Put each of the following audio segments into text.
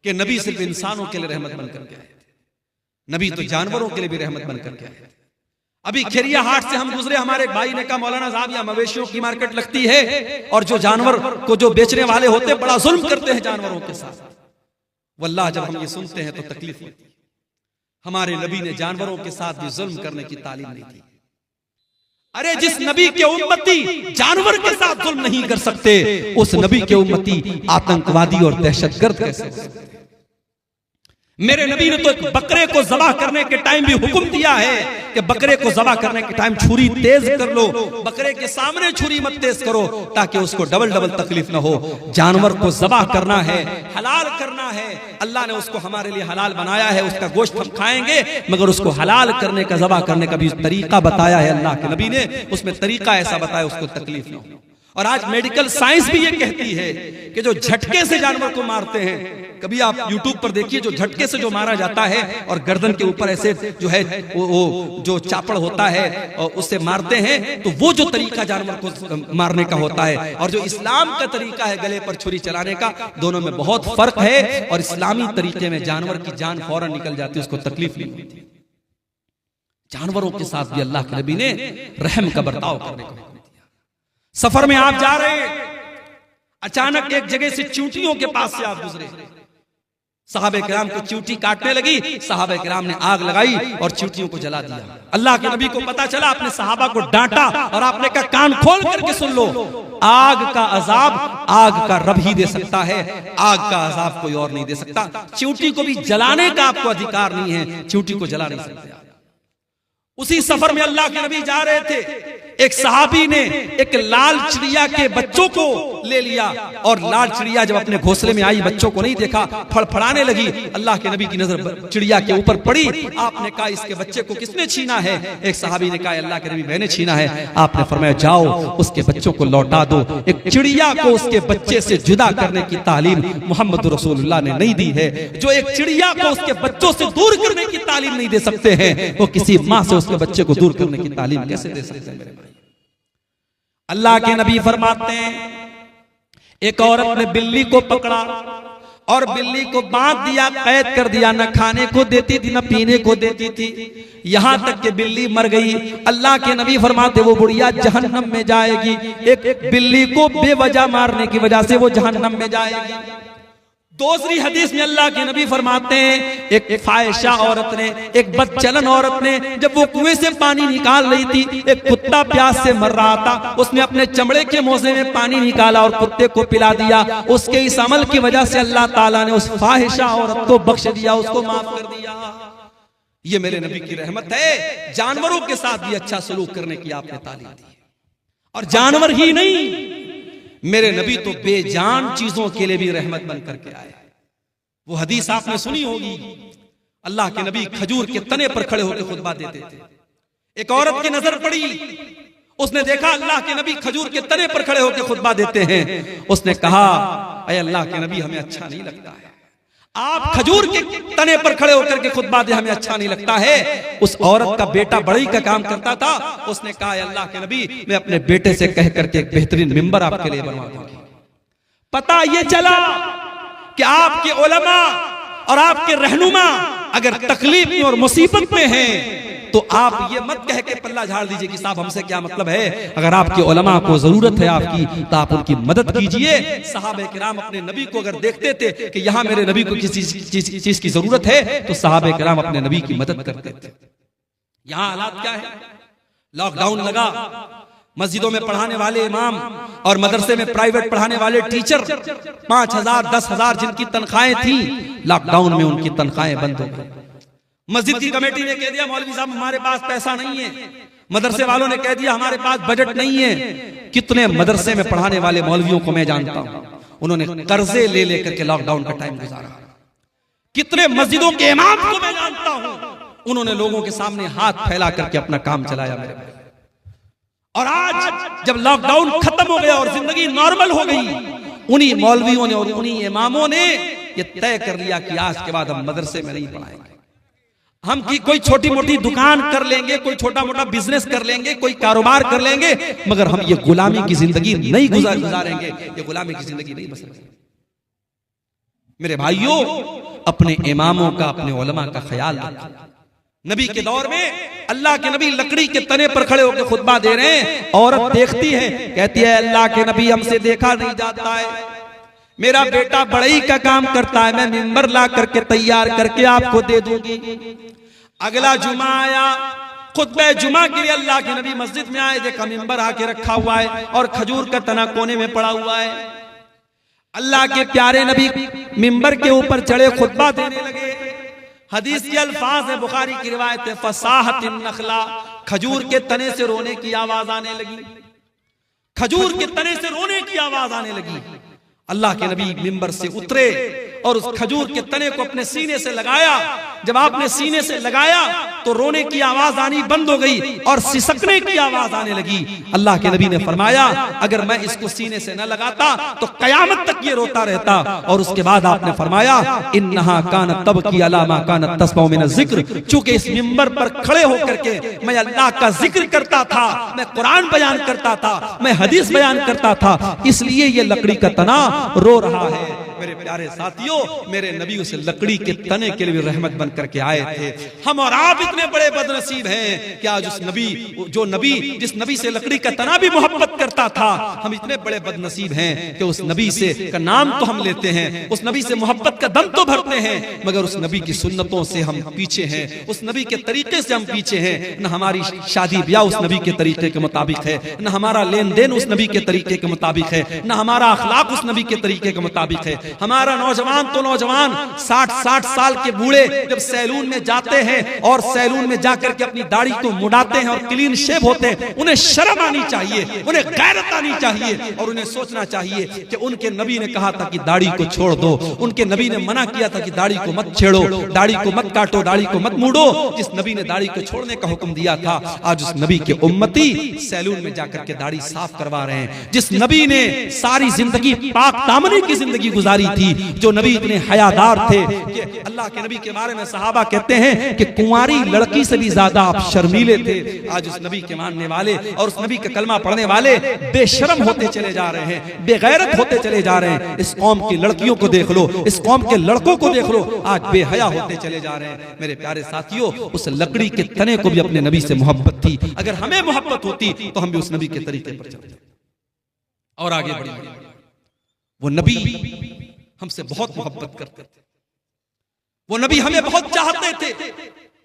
कि नबी सिर्फ इंसानों के लिए रहमत बनकर के आए थे, नबी तो जानवरों के लिए भी रहमत बनकर के आए थे। अभी खेरिया हाट से हम गुजरे, हमारे एक भाई ने कहा मौलाना साहब यहाँ मवेशियों की मार्केट लगती है और जो जानवर को जो बेचने वाले होते हैं बड़ा जुल्म करते हैं जानवरों के साथ। वल्लाह जब हम ये सुनते हैं तो तकलीफ होती है। हमारे नबी ने जानवरों के साथ भी जुल्म करने की तालीम नहीं दी। अरे जिस नबी के उम्मती जानवर के साथ जुल्म नहीं कर सकते, उस नबी के उम्मती आतंकवादी और दहशतगर्द कैसे हो सकते? मेरे नबी ने तो एक बकरे को ज़बाह करने के टाइम भी हुक्म दिया है कि बकरे को ज़बाह करने के टाइम छुरी तेज कर लो, बकरे के सामने छुरी मत तेज करो ताकि उसको डबल डबल तकलीफ ना हो। जानवर को ज़बाह करना है, हलाल करना है, अल्लाह ने उसको हमारे लिए हलाल बनाया है, उसका गोश्त हम खाएंगे, मगर उसको हलाल करने का, ज़बाह करने का भी तरीका बताया है अल्लाह के नबी ने, उसमें तरीका ऐसा बताया उसको तकलीफ ना हो। और आज मेडिकल साइंस भी ये कहती है कि जो झटके से जानवर को मारते हैं, कभी आप YouTube पर देखिए, जो झटके से जो मारा जाता है और गर्दन के ऊपर ऐसे जो है वो जो चापड़ होता है और उससे मारते हैं, तो वो जो तरीका जानवर को मारने का होता है और जो इस्लाम का तरीका है गले पर छुरी चलाने का, दोनों में बहुत फर्क है। और इस्लामी तरीके में जानवर की जान फौरन निकल जाती है, उसको तकलीफ नहीं होती। जानवरों के साथ भी अल्लाह के नबी ने रहम का बर्ताव करने को। सफर में आप जा रहे हैं, अचानक एक जगह से चींटियों के पास से आप गुजरे, सहाबे किराम को चींटी काटने लगी, सहाबे किराम ने आग लगाई और चींटियों को जला दिया। अल्लाह के नबी को पता चला, अपने सहाबा को डांटा और आपने कहा कान खोल करके सुन लो, आग का अजाब आग का रब ही दे सकता है, आग का अजाब कोई और नहीं दे सकता। चींटी को भी जलाने का आपको अधिकार नहीं है, चींटी को जला नहीं सकते। उसी सफर में अल्लाह के नबी जा रहे थे, एक सहाबी ने एक लाल चिड़िया के बच्चों को ले लिया और लाल चिड़िया जब अपने घोंसले में आई, बच्चों को नहीं देखा, फड़फड़ाने लगी। अल्लाह के नबी की नजर चिड़िया के ऊपर पड़ी, आपने कहा इसके बच्चे को किसने छीना है? एक सहाबी ने कहा अल्लाह के नबी मैंने छीना है। आपने फरमाया जाओ उसके बच्चों को लौटा दो। एक चिड़िया को उसके बच्चे से जुदा करने की तालीम मोहम्मद रसूलुल्लाह ने नहीं दी है। जो एक चिड़िया को उसके बच्चों से दूर करने की तालीम नहीं दे सकते हैं, वो किसी माँ से उसके बच्चे को दूर करने की तालीम कैसे दे सकते हैं? मेरे भाई, अल्लाह के नबी फरमाते हैं, एक औरत ने बिल्ली को पकड़ा और बिल्ली को बांध दिया, कैद कर दिया, न खाने को देती थी न पीने को देती थी, यहां तक कि बिल्ली मर गई। अल्लाह के नबी फरमाते वो बुढ़िया जहन्नम में जाएगी। एक बिल्ली को बेवजह मारने की वजह से वो जहन्नम में जाएगी। दूसरी हदीस में अल्लाह के नबी फरमाते हैं, एक फाहिशा औरत ने, एक बदचलन औरत ने, जब वो कुएं से पानी निकाल रही थी, एक कुत्ता प्यास से मर रहा था, उसने अपने चमड़े के मोजे में पानी निकाला और कुत्ते को पिला दिया। उसके इस अमल की वजह से अल्लाह ताला ने उस फाहिशा औरत को बख्श दिया, उसको माफ कर दिया। ये मेरे नबी की रहमत है। जानवरों के साथ भी अच्छा सलूक करने की आपने तालीम दी। और जानवर ही नहीं, मेरे नबी तो बेजान चीजों के लिए भी रहमत बन करके आए। वो हदीस आपने सुनी होगी, अल्लाह के नबी खजूर के तने पर खड़े होकर खुतबा देते थे। एक औरत की नजर पड़ी, उसने देखा अल्लाह के नबी खजूर के तने पर खड़े होकर खुतबा देते हैं। उसने कहा अरे अल्लाह के नबी हमें अच्छा नहीं लगता है, आप खजूर के तने पर खड़े होकर के खुतबा दे, हमें अच्छा नहीं लगता है। उस औरत का बेटा बढ़ई का काम करता था, उसने कहा अल्लाह के नबी मैं अपने बेटे से कह करके एक बेहतरीन मिंबर आपके लिए बनवा दूंगी। पता ये चला कि आपके उलमा और आपके रहनुमा अगर तकलीफ में और मुसीबत में हैं, तो आप ये मत कह के पल्ला झाड़ दीजिए कि साहब हमसे क्या मतलब है। अगर आपके उलमा को जरूरत है आपकी, तो आप उनकी मदद कीजिए। सहाबे किराम अपने नबी को अगर देखते थे कि यहाँ मेरे नबी को किसी चीज की जरूरत है, तो सहाबे किराम अपने नबी की मदद करते थे। यहाँ हालात क्या है? लॉकडाउन लगा, मस्जिदों में पढ़ाने वाले इमाम और मदरसे में प्राइवेट पढ़ाने वाले टीचर 5,000 10,000 जिनकी तनख्वाहें थी, लॉकडाउन में उनकी तनख्वाहें बंद हो गई। मस्जिद की कमेटी ने कह दिया मौलवी साहब हमारे पास पैसा नहीं है, मदरसे वालों ने कह दिया हमारे पास बजट नहीं है। कितने मदरसे में पढ़ाने वाले मौलवियों को मैं जानता हूं, उन्होंने कर्जे ले लेकर के लॉकडाउन का टाइम गुजारा। कितने मस्जिदों के इमाम को मैं जानता हूं, उन्होंने लोगों के सामने हाथ फैला करके अपना काम चलाया मेरे भाई। और आज जब लॉकडाउन खत्म हो गया और जिंदगी नॉर्मल हो गई, उन्हीं मौलवियों ने और उन्हीं इमामों ने ये तय कर लिया कि आज के बाद हम मदरसे में नहीं पढ़ाएंगे, हम की कोई छोटी मोटी दुकान कर लेंगे, कोई छोटा मोटा बिजनेस कर लेंगे, कोई कारोबार कर लेंगे, मगर हम ये गुलामी की जिंदगी नहीं गुजारेंगे, ये गुलामी की जिंदगी नहीं बसरेंगे। मेरे भाइयों, अपने इमामों का, अपने उलमा का ख्याल रखो। नबी के दौर में अल्लाह के नबी लकड़ी के तने पर खड़े होकर खुतबा दे रहे हैं। औरत देखती है, कहती है अल्लाह के नबी हमसे देखा नहीं जाता है, मेरा बेटा बढ़ई का काम करता है, मैं मिंबर ला करके तैयार करके आपको दे दूंगी। अगला जुमा आया, खुतबे जुमा के लिए अल्लाह के नबी मस्जिद में आए, देखा मिंबर आके रखा हुआ है और खजूर का तना कोने में पड़ा हुआ है। अल्लाह के प्यारे नबी मिंबर के ऊपर चढ़े, खुतबा देने लगे। हदीस के अल्फाज है, बुखारी की रिवायत है, फसाहतिन नखला, खजूर के तने से रोने की आवाज आने लगी, खजूर के तने से रोने की आवाज आने लगी। अल्लाह के नबी मिंबर से उतरे और उस खजूर के तने को अपने सीने से लगाया। जब आपने सीने से लगाया तो रोने की आवाज आनी बंद हो गई और सिसकने की आवाज आने लगी। अल्लाह के नबी ने फरमाया अगर मैं इसको सीने से न लगाता तो कयामत तक ये रोता रहता। और उसके बाद आपने फरमाया इन्नहा कानत तबकी अला मा कानत तस्मउ मिन ज़िक्र, चूंकि इस मिंबर पर खड़े होकर के मैं अल्लाह का जिक्र करता था, मैं कुरान बयान करता था, मैं हदीस बयान करता था, इसलिए ये लकड़ी का तना रो रहा है। मेरे प्यारे साथियों, मेरे नबी उस लकड़ी के तने के लिए भी रहमत बन करके आए थे। हम और आप इतने बड़े बदनसीब हैं कि आज उस नबी, जो नबी जिस नबी से लकड़ी का तना भी मोहब्बत करता था, हम इतने बड़े बदनसीब हैं कि उस नबी से का नाम तो हम लेते हैं, उस नबी से मोहब्बत का दम तो भरते हैं, मगर उस नबी की सुन्नतों से हम पीछे हैं, उस नबी के तरीके से हम पीछे हैं। न हमारी शादी ब्याह उस नबी के तरीके के मुताबिक है, न हमारा लेन देन उस नबी के तरीके के मुताबिक है, न हमारा अखलाक उस नबी के तरीके के मुताबिक है। हमारा नौजवान तो नौजवान 60-60 साल के बूढ़े जब सैलून में जाते हैं और सैलून में जाकर के अपनी दाढ़ी को मुड़ाते हैं और क्लीन शेव होते हैं, उन्हें शर्म आनी चाहिए, उन्हें गैरत आनी चाहिए और उन्हें सोचना चाहिए कि उनके नबी ने कहा था कि दाढ़ी को छोड़ दो, उनके नबी ने मना किया था कि दाढ़ी को मत छेड़ो, दाढ़ी को मत काटो, दाढ़ी को मत मूडो। जिस नबी ने दाढ़ी को छोड़ने का हुक्म दिया था, आज उस नबी के उम्मती सैलून में जाकर के दाढ़ी साफ करवा रहे हैं। जिस नबी ने सारी जिंदगी पाक दामनी की जिंदगी गुजारी थी, जो नबी इतने हयादार थे कि अल्लाह के नबी के बारे में सहाबा कहते हैं कि कुंवारी लड़की से भी ज्यादा आप शर्मीले थे। आज उस नबी के मानने वाले और उस नबी का कलमा पढ़ने वाले बेशर्म होते चले जा रहे हैं, बेगैरत होते चले जा रहे हैं। इस कौम की लड़कियों को देख लो, इस कौम के लड़कों को देख लो, आज बेहया होते चले जा रहे हैं। मेरे प्यारे साथियों, उस लकड़ी के तने को भी अपने नबी से मोहब्बत थी। अगर हमें मोहब्बत होती तो हम भी उस नबी के तरीके पर चलते और आगे बढ़े। वो नबी हमसे बहुत मोहब्बत करते थे, वो नबी हमें बहुत चाहते थे।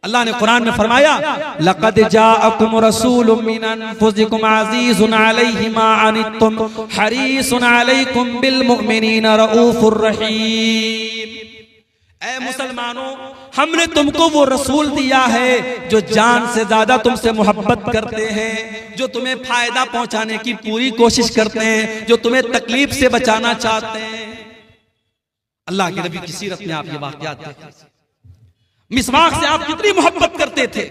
अल्लाह ने कुरान में फरमाया लक़द जाअकुम रसूलुम मिन अनफुसिकुम अज़ीज़ुन अलैहि मा अनित्तुम हरीसुन अलैकुम बिल मुमिनीना रऊफुर रहीम। ऐ मुसलमानों, हमने तुमको वो रसूल दिया है जो जान से ज्यादा तुमसे मोहब्बत करते हैं, जो तुम्हें फायदा पहुंचाने की पूरी कोशिश करते हैं, जो तुम्हें तकलीफ से बचाना चाहते हैं। अल्लाह के नबी की सीरत में आप ये वाक़यात देखें, मिसवाक से आप कितनी मोहब्बत करते थे।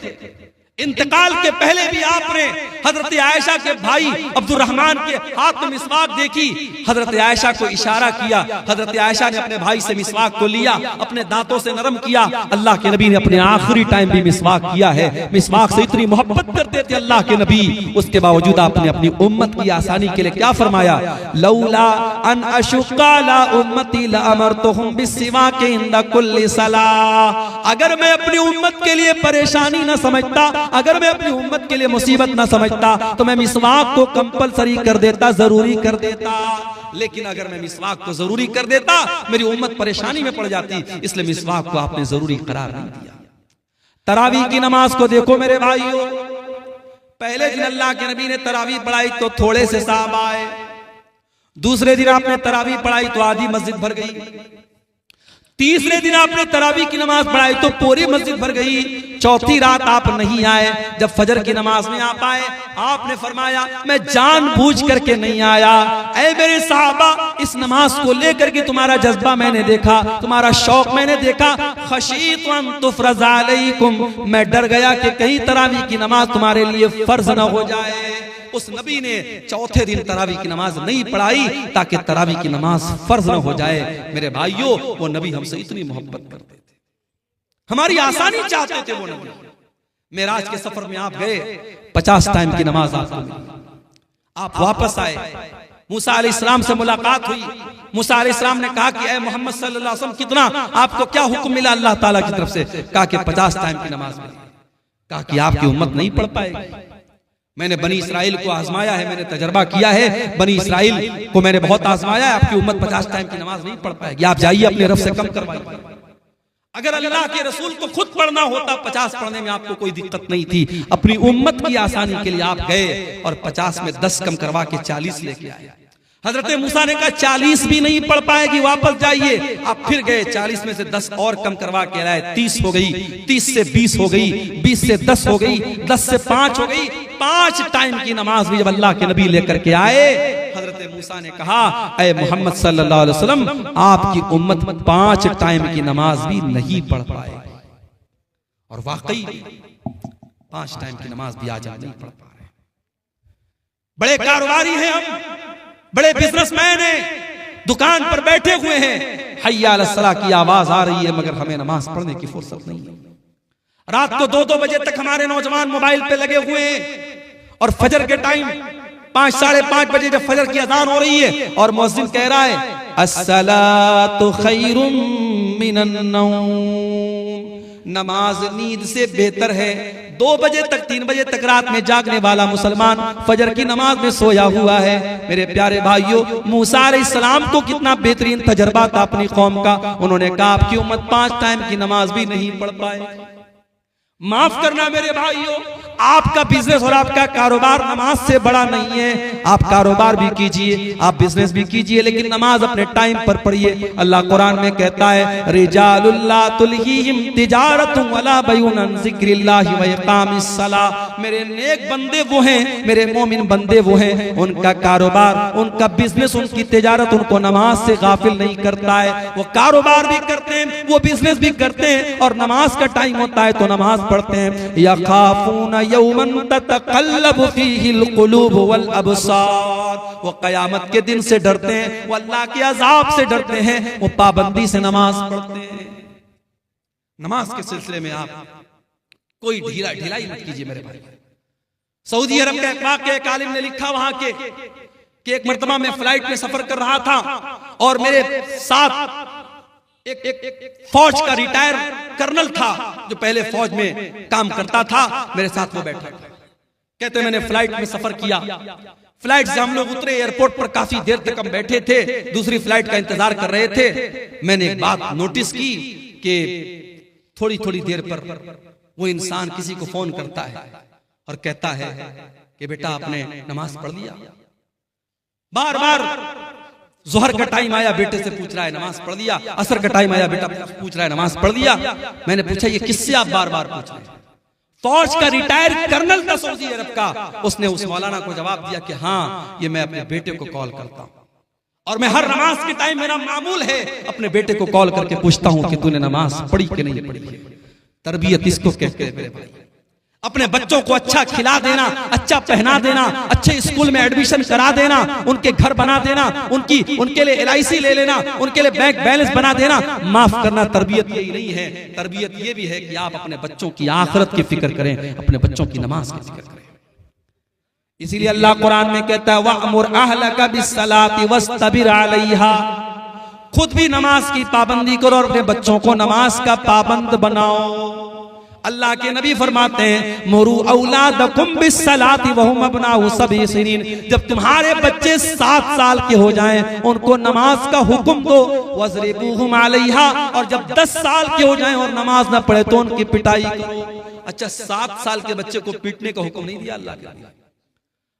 इंतकाल के पहले भी आपने हजरत आयशा के भाई अब्दुर्रहमान के हाथ में मिसवाक देखी, हजरत आयशा को इशारा किया, हजरत आयशा ने अपने भाई से मिसवाक को लिया, अपने दांतों से नरम किया। अल्लाह के नबी ने अपने आखिरी टाइम भी मिसवाक किया है। मिसवाक से इतनी मोहब्बत करते थे अल्लाह के नबी, उसके बावजूद आपने अपनी उम्मत की आसानी के लिए क्या फरमाया, लौला अन अशुक्का ला उम्मती लअमरतुहुम बिस्सिवाक इंदा कुल्ली सलाह। अगर मैं अपनी उम्मत के लिए परेशानी न समझता, अगर मैं अपनी उम्मत के लिए मुसीबत ना समझता तो मैं मिसवाक को कंपलसरी कर देता, जरूरी कर देता। लेकिन अगर मैं मिसवाक को जरूरी कर देता मेरी उम्मत परेशानी में पड़ जाती, इसलिए मिसवाक को आपने जरूरी करार नहीं दिया। तरावीह की नमाज को देखो मेरे भाइयों, पहले दिन अल्लाह के नबी ने तरावीह पढ़ाई तो थोड़े से साहब आए, दूसरे दिन आपने तरावीह पढ़ाई तो आधी मस्जिद भर गई, तीसरे दिन आपने तरावीह की नमाज पढ़ाई तो पूरी मस्जिद भर गई, चौथी रात आप नहीं आए। जब फजर की नमाज में आप आए, आपने फरमाया मैं जानबूझ करके नहीं आया। ऐ मेरे साहबा, इस नमाज को लेकर के तुम्हारा जज्बा मैंने देखा, तुम्हारा शौक मैंने देखा। खशीत अन तुफरज़ अलैकुम, मैं डर गया कि कहीं तरावीह की नमाज तुम्हारे लिए फर्ज न हो जाए। उस नबी ने चौथे दिन तरावीह की नमाज नहीं पढ़ाई ताकि तरावीह की नमाज फर्ज न हो जाए। मेरे भाइयों, वो नबी हमसे इतनी मोहब्बत करते थे, हमारी आसानी चाहते थे वो नबी। मेराज के सफर में आप गए, 50 टाइम की नमाज आपको मिली, आप वापस आए, मूसा अलैहिस्सलाम से मुलाकात हुई। मूसा अलैहिस्सलाम ने कहा कि ऐ मोहम्मद सल्लल्लाहु अलैहि वसल्लम, कितना आपको क्या हुक्म मिला अल्लाह ताला की तरफ से? कहा कि 50 टाइम की नमाज मिली। कहा कि आपकी उम्मत नहीं पढ़ पाएगी। मैंने बनी इसराइल को आजमाया है, मैंने तजर्बा किया है, बनी इसराइल को मैंने बहुत आजमाया है, आपकी उम्मत 50 टाइम की नमाज नहीं पढ़ पाएगी। आप जाइए अपने रब से कम करवाइए। अगर अल्लाह के रसूल को खुद पढ़ना होता 50 पढ़ने में आपको कोई दिक्कत नहीं थी। अपनी उम्मत की आसानी के लिए आप गए और 50 में 10 कम करवा के 40 लेके आए। हजरत मूसा ने कहा 40 भी नहीं पढ़ पाएगी, वापस जाइए। आप फिर गए, 40 में से 10 और कम करवा के लाए, 30 हो गई, 30 से 20 हो गई, 20 से 10 हो गई, 10 से 5 हो गई। 5 टाइम की नमाज भी जब अल्लाह के नबी लेकर के आए, हजरत मूसा ने कहा ऐ मोहम्मद सल्लल्लाहु अलैहि वसल्लम, आपकी उम्मत 5 टाइम की नमाज भी नहीं पढ़ पाएगी। और वाकई 5 टाइम की नमाज भी आज नहीं पढ़ पा रहे। बड़े कारोबारी हैं हम, बड़े बिजनेसमैन हैं, दुकान पर बैठे हुए हैं, हय्या अलस सलाह की आवाज आ रही है, मगर हमें नमाज पढ़ने की फुर्सत नहीं है। रात को 2-2 बजे तक हमारे नौजवान मोबाइल पे लगे हुए हैं और फजर के टाइम 5 साढ़े 5 बजे जब फजर की अजान हो रही है और मुअज्जिन कह रहा है अस्सलातु खैरुम मिनन नौम, नमाज नींद से बेहतर है। 2 बजे तक 3 बजे तक रात में जागने वाला मुसलमान फजर की नमाज में सोया हुआ है। मेरे प्यारे भाइयों, मूसा अलैहिस्सलाम को कितना बेहतरीन तजर्बा था अपनी कौम का। उन्होंने कहा आपकी उम्मत 5 टाइम की नमाज भी नहीं पढ़ पाए। माफ करना मेरे भाइयों, आपका बिजनेस और आपका कारोबार नमाज से बड़ा नहीं है। आप कारोबार भी कीजिए, आप बिजनेस भी कीजिए, लेकिन नमाज अपने टाइम पर पढ़िए। अल्लाह कुरान में कहता है रिजालुल ला तुल्हीहिम तिजारतुन वला बैउन अन जिक्रिल्लाहि व इकामिस सलाह। मेरे नेक बंदे वो हैं, मेरे मोमिन बंदे वो हैं, उनका कारोबार, उनका बिजनेस, उनकी तिजारत उनको नमाज से गाफिल नहीं करता है। वो कारोबार भी करते हैं, वो बिजनेस भी करते हैं, और नमाज का टाइम होता है तो नमाज पढ़ते हैं। यखाफूना यौमन ततक़ल्लबु फ़ीहिल क़ुलूब वल अबसार, वो क़यामत के दिन से डरते हैं, वो अल्लाह के अज़ाब से डरते हैं, वो पाबंदी से नमाज पढ़ते हैं। नमाज के सिलसिले में आप कोई ढिलाई मत कीजिए मेरे भाई। सऊदी अरब का एक वाक़या एक आलिम ने लिखा वहां के कि एक मर्तबा में फ्लाइट में सफर कर रहा था और मेरे साथ एक फौज का रिटायर कर्नल था जो पहले फौज में काम करता था, मेरे साथ वो बैठा। कहते मैंने फ्लाइट में सफर किया, फ्लाइट से हम लोग उतरे, एयरपोर्ट पर काफी देर तक हम बैठे थे, दूसरी फ्लाइट का इंतजार कर रहे थे। मैंने एक बात नोटिस की कि थोड़ी थोड़ी देर पर वो इंसान किसी को फोन करता है और कहता है कि बेटा आपने नमाज पढ़ लिया। बार बार जोहर का टाइम आया, बेटे से पूछ रहा है नमाज पढ़ लिया। असर का टाइम आया, बेटा पूछ रहा है नमाज पढ़ लिया। मैंने पूछा ये किससे आप बार बार पूछ रहे हैं? फौज का रिटायर कर्नल था सऊदी अरब का। उसने उस मौलाना को जवाब दिया कि हाँ, ये मैं अपने बेटे को कॉल करता हूं और मैं हर नमाज के टाइम मेरा मामूल है अपने बेटे को कॉल करके पूछता हूं कि तूने नमाज पढ़ी कि नहीं पढ़ी है। तरबियत इसको कहते हैं मेरे भाई। अपने बच्चों को अच्छा खिला देना, अच्छा पहना देना, अच्छे स्कूल में एडमिशन करा देना, उनके घर बना देना, उनके लिए LIC ले लेना, उनके लिए बैंक बैलेंस बना देना। माफ करना, तरबियत यही नहीं है। तरबियत ये भी है कि आप अपने बच्चों की आखिरत की फिक्र करें, अपने बच्चों की नमाज की फिक्र करें। इसीलिए अल्लाह कुरान में कहता है वअमुर अहलका बिस्सलाति वस्तबिर अलैहा, खुद भी नमाज की पाबंदी करो और अपने बच्चों को नमाज का पाबंद बनाओ। अल्लाह के नबी फरमाते हैं मुरू औलादकुम बिस्सलाति वहुम अबनाउ सबई सिनीन, जब तुम्हारे बच्चे 7 साल के हो जाएं उनको नमाज का हुक्म दो। वज़रिबूहुम अलैहा, और जब 10 साल के हो जाएं और नमाज ना पढ़े तो उनकी पिटाई करो। अच्छा, 7 साल के बच्चे को पीटने का हुक्म नहीं दिया अल्लाह के।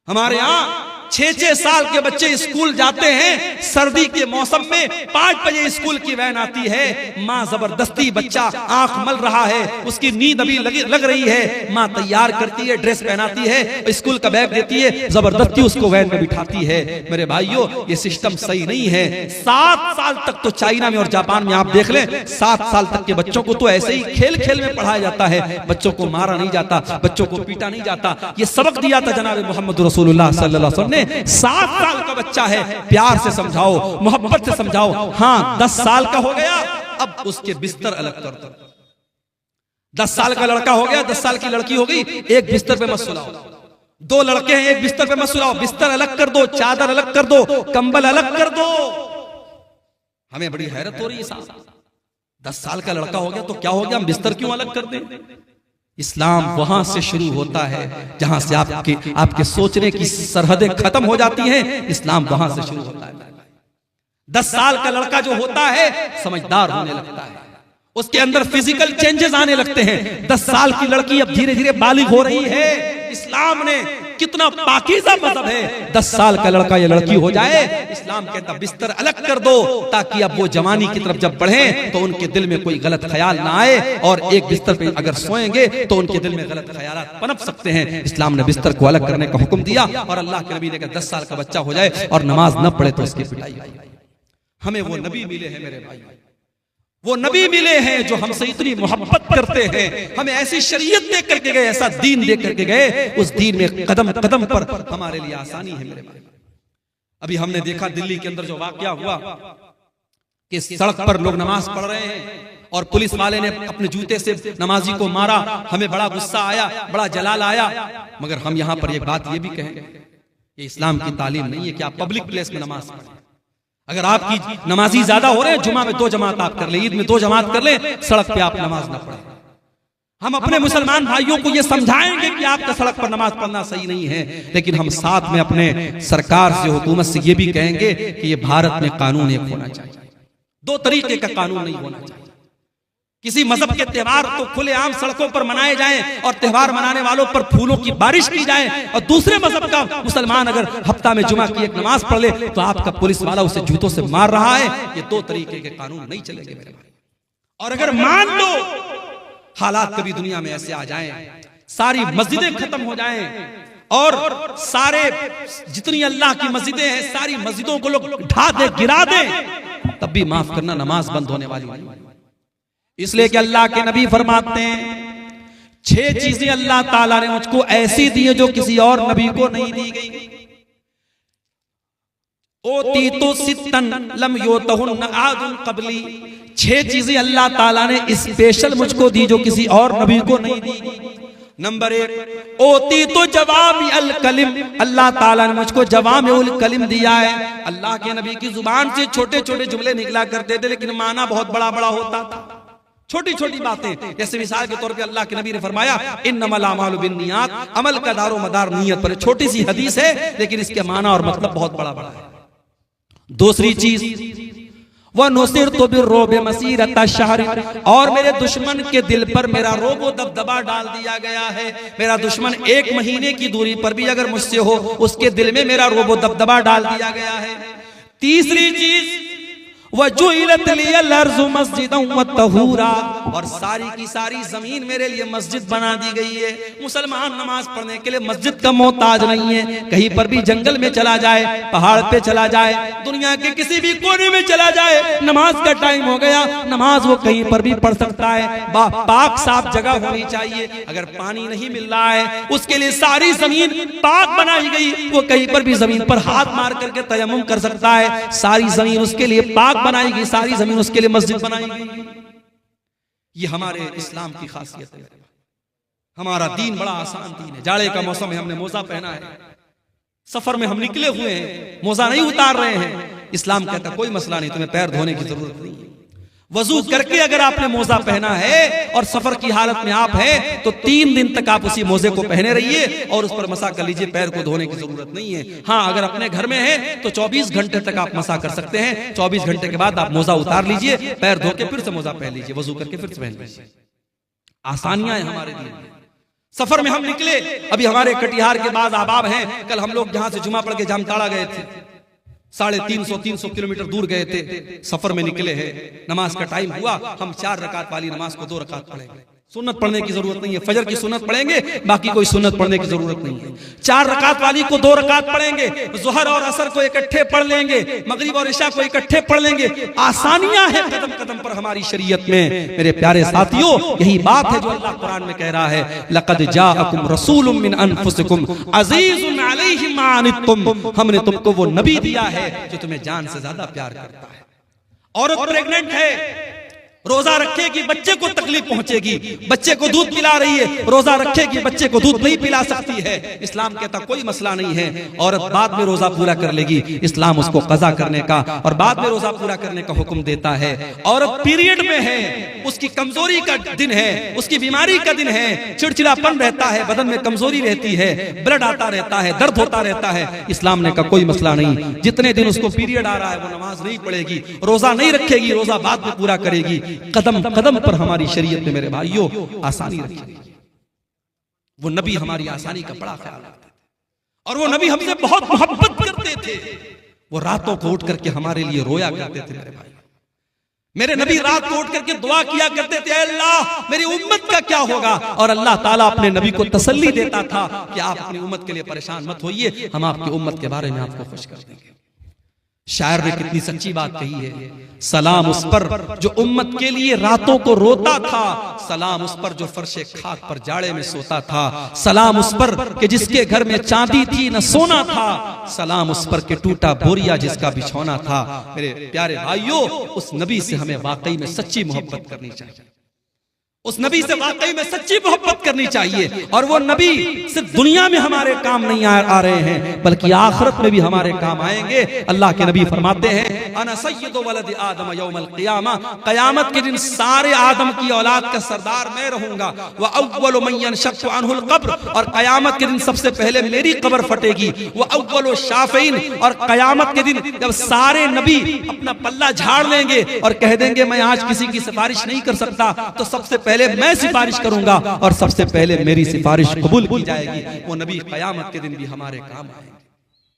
हमारे यहाँ 6-6 साल के बच्चे स्कूल जाते हैं, सर्दी के मौसम में 5 बजे स्कूल की वैन आती है, माँ जबरदस्ती, बच्चा आंख मल रहा है, उसकी नींद अभी लग रही है, माँ तैयार करती है, ड्रेस पहनाती है, स्कूल का बैग देती है, जबरदस्ती उसको वैन में बिठाती है। मेरे भाइयों, ये सिस्टम सही नहीं है। 7 साल तक तो चाइना में और जापान में आप देख लें, 7 साल तक के बच्चों को तो ऐसे ही खेल खेल में पढ़ाया जाता है, बच्चों को मारा नहीं जाता, बच्चों को पीटा नहीं जाता। ये सबक दिया था जनाब मोहम्मद रसूलुल्लाह सल्लल्लाहु अलैहि वसल्लम ने। 7 साल का बच्चा है, प्यार से समझाओ, मोहब्बत से समझाओ। हाँ, 10 साल का हो गया, अब उसके बिस्तर अलग कर दो। 10 साल का लड़का हो गया, 10 साल की लड़की हो गई, एक बिस्तर पे मत सुलाओ। दो लड़के हैं, एक बिस्तर पे मत सुलाओ, बिस्तर अलग कर दो, चादर अलग कर दो, कंबल अलग कर दो। हमें बड़ी हैरत हो रही है साहब, 10 साल का लड़का हो गया तो क्या हो गया, हम बिस्तर क्यों अलग कर दें? इस्लाम वहां से शुरू होता है जहां से आपके सोचने की सरहदें खत्म हो जाती हैं। इस्लाम वहां से शुरू होता है। 10 साल का लड़का जो होता है समझदार होने लगता है, उसके अंदर फिजिकल चेंजेस आने लगते हैं। 10 साल की लड़की अब धीरे धीरे बालिग हो रही है। इस्लाम ने कितना पाकीज़ा मज़हब है, 10 साल का लड़का या लड़की हो जाए, इस्लाम कहता बिस्तर अलग कर दो, ताकि अब वो जवानी की तरफ जब बढ़े तो उनके दिल में कोई गलत ख्याल ना आए, और एक बिस्तर पे अगर सोएंगे तो उनके दिल में गलत ख्यालात पनप सकते हैं। इस्लाम ने बिस्तर को अलग करने का हुक्म दिया, और अल्लाह के नबी ने कहा 10 साल का बच्चा हो जाए और नमाज न पढ़े तो उसकी पिटाई। हमें वो नबी मिले हैं मेरे भाई, वो नबी मिले हैं जो हमसे इतनी मोहब्बत करते हैं, हमें ऐसी शरीयत दे करके गए, ऐसा दीन दे करके गए, उस दीन में कदम कदम पर हमारे लिए आसानी है मेरे भाई। अभी हमने देखा दिल्ली के अंदर जो वाकया हुआ कि सड़क पर लोग नमाज पढ़ रहे हैं और पुलिस वाले ने अपने जूते से नमाजी को मारा। हमें बड़ा गुस्सा आया, बड़ा जलाल आया, मगर हम यहाँ पर एक बात ये भी कहेंगे, ये इस्लाम की तालीम नहीं है कि आप पब्लिक प्लेस में नमाज पढ़ें। अगर आपकी नमाजी ज्यादा हो रहे हैं, जुमा में 2 जमात आप कर ले, ईद में 2 जमात कर ले, सड़क पे आप नमाज ना पढ़ें। हम अपने मुसलमान भाइयों को ये समझाएंगे कि आपका सड़क पर नमाज पढ़ना सही नहीं है, लेकिन हम साथ में अपने सरकार से, हुकूमत से ये भी कहेंगे कि ये भारत में कानून एक होना चाहिए, 2 तरीके का कानून नहीं होना चाहिए। किसी मजहब के त्योहार तो खुलेआम सड़कों पर मनाए जाएं और त्योहार मनाने वालों पर फूलों की बारिश की जाए, और दूसरे मजहब का मुसलमान अगर हफ्ता में जुमा की एक नमाज पढ़ ले तो आपका पुलिस वाला उसे जूतों से मार रहा है। ये 2 तरीके के कानून नहीं चलेंगे मेरे भाई। और अगर मान लो हालात कभी दुनिया में ऐसे आ जाएं, सारी मस्जिदें खत्म हो जाएं और सारे जितनी अल्लाह की मस्जिदें हैं सारी मस्जिदों को लोग ढा दे, गिरा दे, तब भी माफ करना नमाज बंद होने वाली नहीं। इसलिए कि अल्लाह के नबी फरमाते हैं 6 चीजें अल्लाह ताला ने मुझको ऐसी दी है जो किसी और नबी को नहीं दी गई। ओती तो सित्तन लम योतहुन्न आदुन क़ब्ली, 6 चीजें अल्लाह ताला ने स्पेशल मुझको दी जो किसी और नबी को नहीं दी। नंबर 1, ओती तो जवामी अल कलिम, अल्लाह ताला ने मुझको जवामी उल कलिम दिया है। अल्लाह के नबी की जुबान से छोटे छोटे जुमले निकला करते थे, लेकिन माना बहुत बड़ा बड़ा होता था। छोटी छोटी बातें, जैसे मिसाल के तौर पे अल्लाह के नबी ने फरमाया इन्नमल अमालु बिन्नियात, अमल का दारो मदार नियत पर। छोटी सी हदीस है लेकिन इसके माना और मतलब बहुत बड़ा बड़ा है। दूसरी चीज, वह नुसिर तो बिर्रोब मसीरत शहर, और मेरे दुश्मन के दिल पर मेरा रोबो दबदबा डाल दिया गया है। मेरा दुश्मन 1 महीने की दूरी पर भी अगर मुझसे हो, उसके दिल में मेरा रोबो दबदबा डाल दिया गया है। तीसरी चीज, वजुइलत लियल अर्ज़ु मस्जिदन व तहूरा, और सारी की सारी जमीन मेरे लिए मस्जिद बना दी गई है। मुसलमान नमाज पढ़ने के लिए मस्जिद का मोहताज नहीं है। कहीं पर भी जंगल में चला जाए, पहाड़ पे चला जाए, दुनिया के किसी भी कोने में चला जाए, नमाज का टाइम हो गया, नमाज वो कहीं पर भी पढ़ सकता है। पाक साफ जगह होनी चाहिए। अगर पानी नहीं मिल रहा है, उसके लिए सारी जमीन पाक बनाई गई, वो कहीं पर भी जमीन पर हाथ मार करके तयम्मुम कर सकता है। सारी जमीन उसके लिए पाक बनाई गई, सारी जमीन उसके लिए मस्जिद बनाई गई। ये हमारे इस्लाम की खासियत है। हमारा दीन बड़ा आसान दीन है। जाड़े का मौसम है, हमने मोजा पहना है, सफर में हम निकले हुए हैं, मोजा नहीं उतार रहे हैं। इस्लाम कहता कोई मसला नहीं, तुम्हें पैर धोने की जरूरत नहीं है। वजू करके अगर आपने मोजा पहना है और सफर की हालत में आप हैं तो 3 दिन तक आप उसी मोजे को पहने रहिए और उस पर मसा कर लीजिए, पैर को धोने की जरूरत नहीं है। हाँ, अगर अपने घर में है तो 24 घंटे तक आप मसा कर सकते हैं। 24 घंटे के बाद आप मोजा उतार लीजिए, पैर धो के फिर से मोजा पहन लीजिए, वजू करके फिर से पहन लीजिए। आसानियां हैं हमारे लिए। सफर में हम निकले, अभी हमारे कटिहार के बाद आबाब हैं, कल हम लोग यहाँ से जुमा पढ़ के जामताड़ा गए थे, 350 किलोमीटर दूर गए थे, सफर में निकले हैं। नमाज का टाइम हुआ, हम 4 रकात वाली नमाज को 2 रकात पढ़ेंगे। सुन्नत पढ़ने की जरूरत नहीं है, फजर की सुन्नत पढ़ेंगे, बाकी कोई सुन्नत पढ़ने की जरूरत नहीं है। 4 रकात वाली को 2 रकात पढ़ेंगे, जोहर और असर को इकट्ठे पढ़ लेंगे, मगरिब और इशा को इकट्ठे पढ़ लेंगे। आसानियां हैं कदम कदम पर हमारी शरीयत में। मेरे प्यारे साथियों, यही बात है जो अल्लाह कुरान में कह रहा है, लक़द जाअकुम रसूलुम मिन अनफुसिकुम अज़ीज़ुन अलैहि मा अनित्तुम, हमने तुमको वो नबी दिया है जो तुम्हें जान से ज्यादा प्यार करता है। औरत प्रेग्नेंट है, रोजा रखेगी बच्चे को तकलीफ पहुंचेगी, बच्चे को दूध पिला रही है, रोजा रखेगी बच्चे को दूध नहीं पिला सकती है। इस्लाम कहता कोई मसला नहीं है, औरत बाद में रोजा पूरा कर लेगी, इस्लाम उसको कज़ा करने का और बाद में रोजा पूरा करने का हुक्म देता है। औरत पीरियड में है, उसकी कमजोरी का दिन है, उसकी बीमारी का दिन है, चिड़चिड़ापन रहता है, बदन में कमजोरी रहती है, ब्लड आता रहता है, दर्द होता रहता है। इस्लाम ने कहा कोई मसला नहीं, जितने दिन उसको पीरियड आ रहा है वो नमाज नहीं पढ़ेगी, रोजा नहीं रखेगी, रोजा बाद में पूरा करेगी। कदम कदम पर हमारी शरीयत में मेरे भाइयों आसानी रखी गई। वो नबी हमारी आसानी का बड़ा ख्याल रखते थे और वो नबी हमसे बहुत मोहब्बत करते थे। वो रातों को उठ करके हमारे लिए रोया करते थे। मेरे भाई, मेरे नबी रात को उठ करके दुआ किया करते थे, अल्लाह मेरी उम्मत का क्या होगा। और अल्लाह ताला अपने नबी को तसल्ली देता था कि आप अपनी उम्मत के लिए परेशान मत होइए, हम आपकी उम्मत के बारे में आपको खुश कर देंगे। शायर ने कितनी सच्ची बात कही है। सलाम उस पर जो उम्मत के लिए रातों को रोता था, सलाम उस पर जो फर्शे खाक पर जाड़े में सोता था, सलाम उस पर कि जिसके घर में चांदी थी न सोना था, सलाम उस पर कि टूटा बोरिया जिसका बिछौना था। मेरे प्यारे भाइयों, उस नबी से हमें वाकई में सच्ची मोहब्बत करनी चाहिए, उस नबी से वाकई में सच्ची मोहब्बत करनी चाहिए। और वो नबी सिर्फ दुनिया में हमारे काम नहीं आ रहे हैं, बल्कि आखिरत में भी हमारे काम आएंगे। अल्लाह के नबी फरमाते हैं, अना सय्यदु वलद आदम यौमल क़ियामा, क़यामत के दिन सारे आदम की औलाद का सरदार मैं रहूंगा। व अव्वलु मन यनशक्कु अन्हुल क़ब्र, और क़यामत के दिन सबसे पहले मेरी कब्र फटेगी। व अव्वलु शाफ़ीन, और क़यामत के दिन जब सारे नबी अपना पल्ला झाड़ लेंगे और कह देंगे मैं आज किसी की सिफारिश नहीं कर सकता, तो सबसे पहले मैं सिफारिश करूंगा और सबसे पहले मेरी सिफारिश कबूल की जाएगी। वो नबी क़यामत के दिन भी हमारे काम आएंगे।